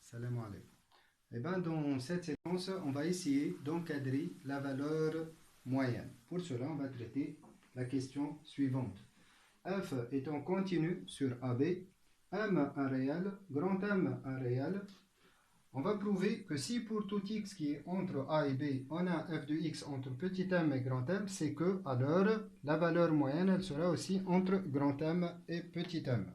Salam alaikum. Eh bien, dans cette séquence, on va essayer d'encadrer la valeur moyenne. Pour cela, on va traiter la question suivante. F étant continu sur AB, M un réel, grand M un réel, on va prouver que si pour tout x qui est entre A et B, on a f de x entre petit m et grand M, c'est que alors la valeur moyenne, elle sera aussi entre grand M et petit m.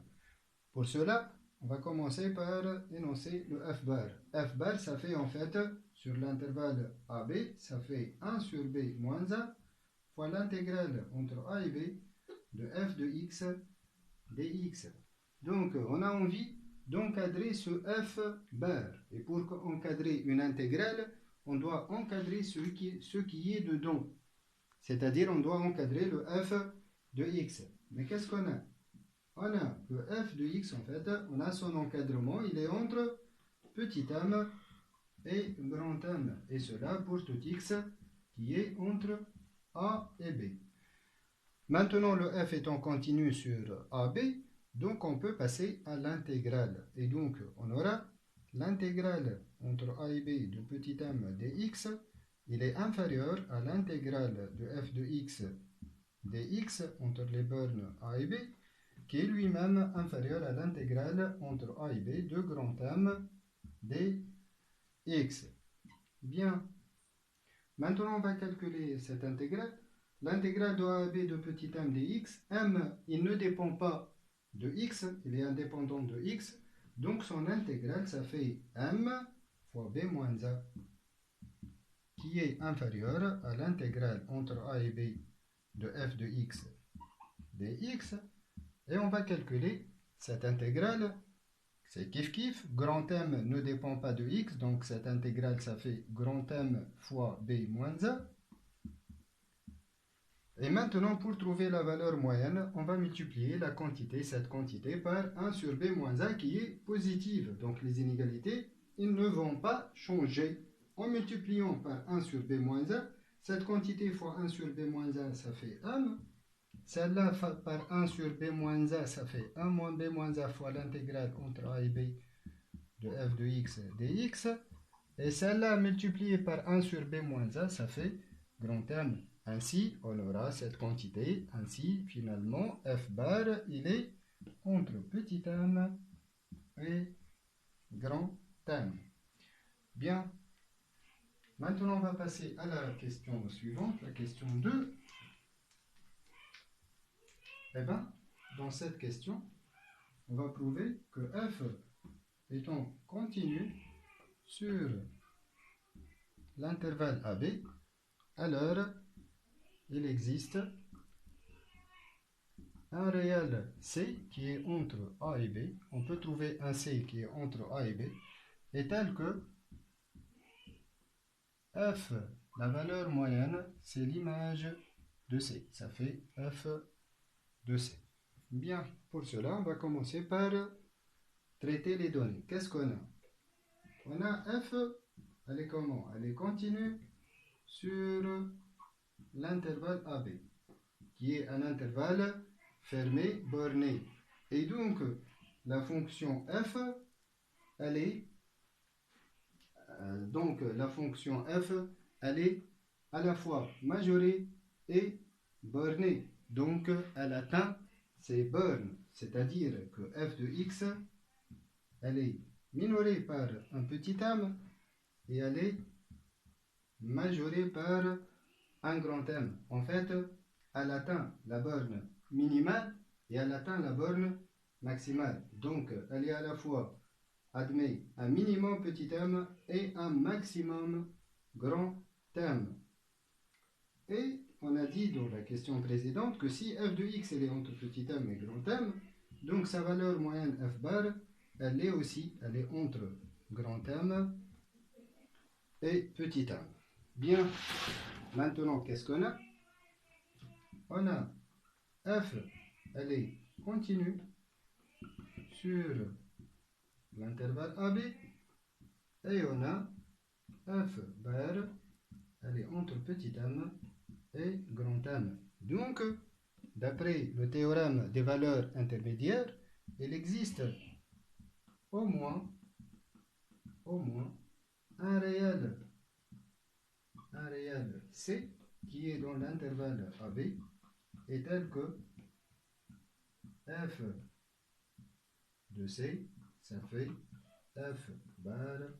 Pour cela, on va commencer par énoncer le f bar. F bar, ça fait en fait, sur l'intervalle AB, ça fait 1 sur B moins 1 fois l'intégrale entre A et B de f de x dx. Donc, on a envie d'encadrer ce f bar. Et pour encadrer une intégrale, on doit encadrer ce qui est dedans. C'est-à-dire, on doit encadrer le f de x. Mais qu'est-ce qu'on a? On a le f de x, en fait, on a son encadrement, il est entre petit m et grand M. Et cela pour tout x qui est entre A et B. Maintenant, le f étant continu sur AB, donc on peut passer à l'intégrale. Et donc, on aura l'intégrale entre A et B de petit m dx, il est inférieur à l'intégrale de f de x dx entre les bornes A et B, qui est lui-même inférieur à l'intégrale entre A et B de grand M dx. Bien. Maintenant, on va calculer cette intégrale. L'intégrale de A à B de petit m dx, m, il ne dépend pas de x, il est indépendant de x. Donc, son intégrale, ça fait m fois b moins a, qui est inférieur à l'intégrale entre A et B de f de x dx. Et on va calculer cette intégrale. C'est kiff kiff. Grand M ne dépend pas de x. Donc cette intégrale, ça fait grand M fois b moins a. Et maintenant, pour trouver la valeur moyenne, on va multiplier la quantité, cette quantité, par 1 sur b moins a qui est positive. Donc les inégalités, ils ne vont pas changer. En multipliant par 1 sur b moins a, cette quantité fois 1 sur b moins a, ça fait m. Celle-là par 1 sur b moins a, ça fait 1 moins b moins a fois l'intégrale entre a et b de f de x dx. Et celle-là multipliée par 1 sur b moins a, ça fait grand M. Ainsi, on aura cette quantité. Ainsi, finalement, f bar, il est entre petit m et grand M. Bien. Maintenant, on va passer à la question suivante, la question 2. Eh bien, dans cette question, on va prouver que f étant continu sur l'intervalle AB, alors il existe un réel C qui est entre A et B. On peut trouver un C qui est entre A et B, est tel que f, la valeur moyenne, c'est l'image de C. Ça fait f de C. Bien, pour cela, on va commencer par traiter les données. Qu'est-ce qu'on a? On a f, elle est comment? Elle est continue sur l'intervalle AB, qui est un intervalle fermé, borné. Et donc, la fonction f, elle est, elle est à la fois majorée et bornée. Donc, elle atteint ses bornes, c'est-à-dire que f de x, elle est minorée par un petit m et elle est majorée par un grand M. En fait, elle atteint la borne minimale et elle atteint la borne maximale. Donc, elle est à la fois admet un minimum petit m et un maximum grand M. Et on a dit dans la question précédente que si f de x elle est entre petit m et grand M, donc sa valeur moyenne f bar, elle est aussi, elle est entre grand M et petit m. Bien, maintenant qu'est-ce qu'on a? On a f, elle est continue sur l'intervalle AB et on a f bar, elle est entre petit m et grand M. Donc, d'après le théorème des valeurs intermédiaires, il existe au moins un réel C qui est dans l'intervalle AB est tel que f de C, ça fait f bar